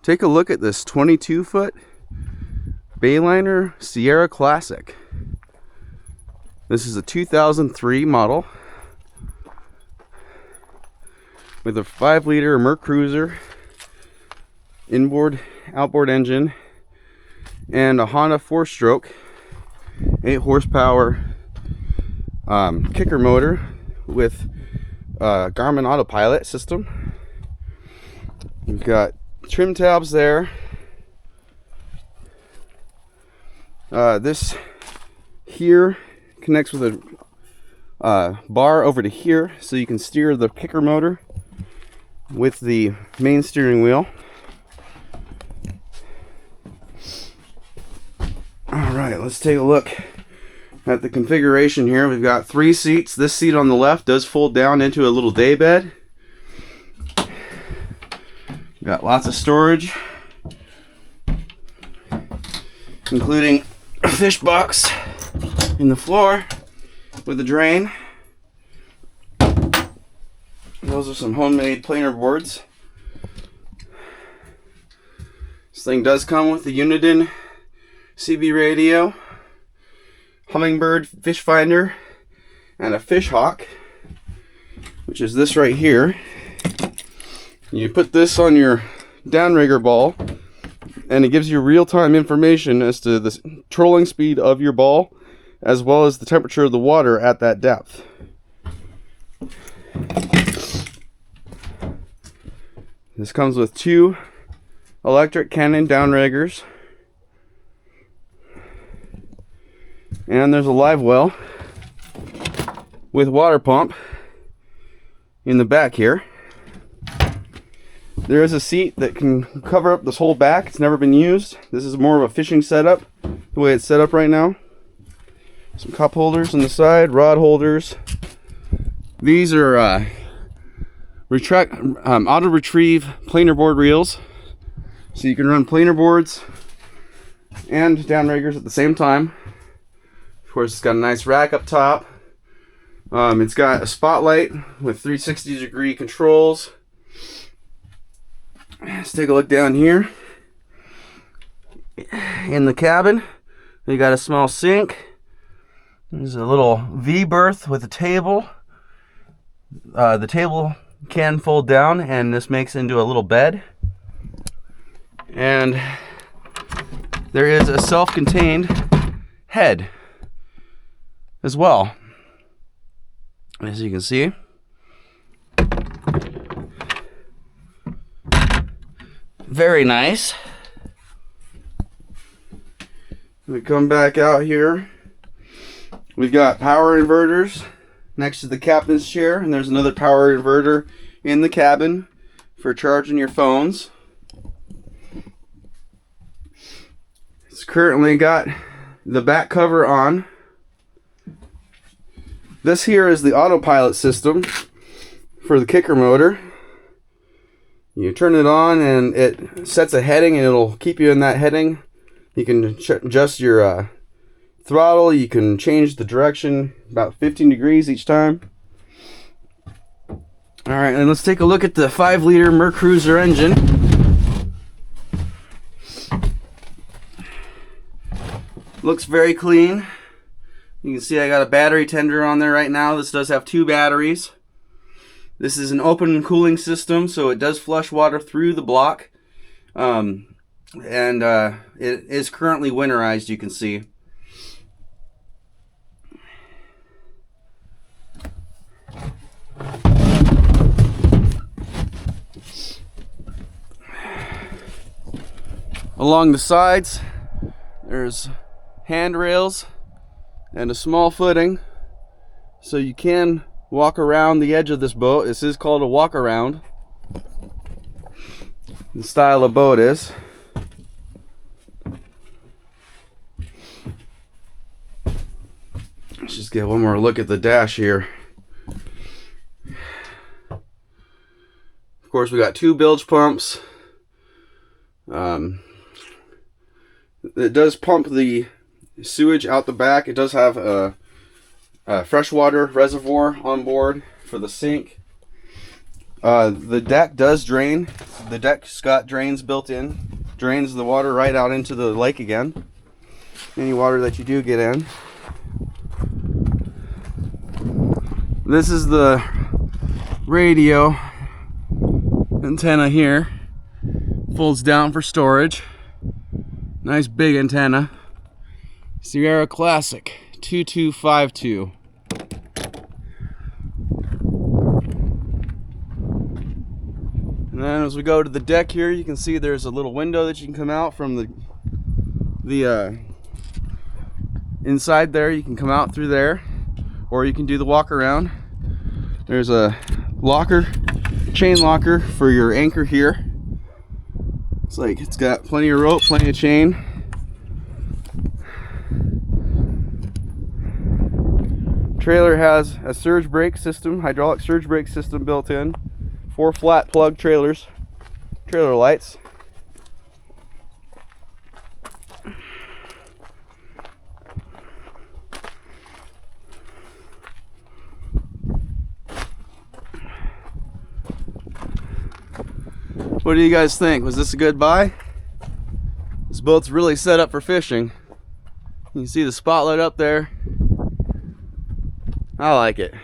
Take a look at this 22-foot Bayliner Ciera Classic. This is a 2003 model with a 5-liter MerCruiser inboard outboard engine and a Honda 4-stroke 8 horsepower kicker motor with Garmin autopilot system. We've got trim tabs there. This here connects with a bar over to here, so you can steer the kicker motor with the main steering wheel. All right, let's take a look at the configuration here. We've got 3 seats. This seat on the left does fold down into a little day bed. Got lots of storage, including a fish box in the floor with a drain. Those are some homemade planer boards. This thing does come with the Uniden CB radio, Hummingbird fish finder, and a fish hawk, which is this right here. You put this on your downrigger ball, and it gives you real-time information as to the trolling speed of your ball, as well as the temperature of the water at that depth. This comes with 2 electric Cannon downriggers, and there's a live well with water pump in the back here. There is a seat that can cover up this whole back. It's never been used. This is more of a fishing setup, the way it's set up right now. Some cup holders on the side, rod holders. These are auto retrieve planer board reels, so you can run planer boards and downriggers at the same time. Of course, it's got a nice rack up top. It's got a spotlight with 360-degree controls. Let's take a look down here. In the cabin, we got a small sink. There's a little V-berth with a table. The table can fold down, and this makes into a little bed. And there is a self-contained head as well, as you can see. Very nice. We come back out here. We've got power inverters next to the captain's chair, and there's another power inverter in the cabin for charging your phones. It's currently got the back cover on. This here is the autopilot system for the kicker motor. You turn it on and it sets a heading, and it'll keep you in that heading. You can adjust your throttle. You can change the direction about 15 degrees each time. Alright, and let's take a look at the 5-liter MerCruiser engine. Looks very clean. You can see I got a battery tender on there right now. This does have 2 batteries. This is an open cooling system, so it does flush water through the block. It is currently winterized, you can see. Along the sides, there's handrails and a small footing, so you can walk around the edge of this boat. This is called a walk around. The style of boat is. Let's just get one more look at the dash here. Of course, we got 2 bilge pumps. It does pump the sewage out the back. It does have a freshwater reservoir on board for the sink. The deck does drain The deck's got drains built in. Drains the water right out into the lake again. Any water that you do get in. This is the radio antenna here. Folds down for storage. Nice big antenna. Ciera Classic 2252. And then as we go to the deck here, you can see there's a little window that you can come out from the inside there. You can come out through there, or you can do the walk around. There's a locker, chain locker for your anchor here. It's got plenty of rope, plenty of chain. Trailer has a surge brake system, hydraulic surge brake system built in. 4 flat plug trailer lights. What do you guys think? Was this a good buy? This boat's really set up for fishing. You can see the spotlight up there. I like it.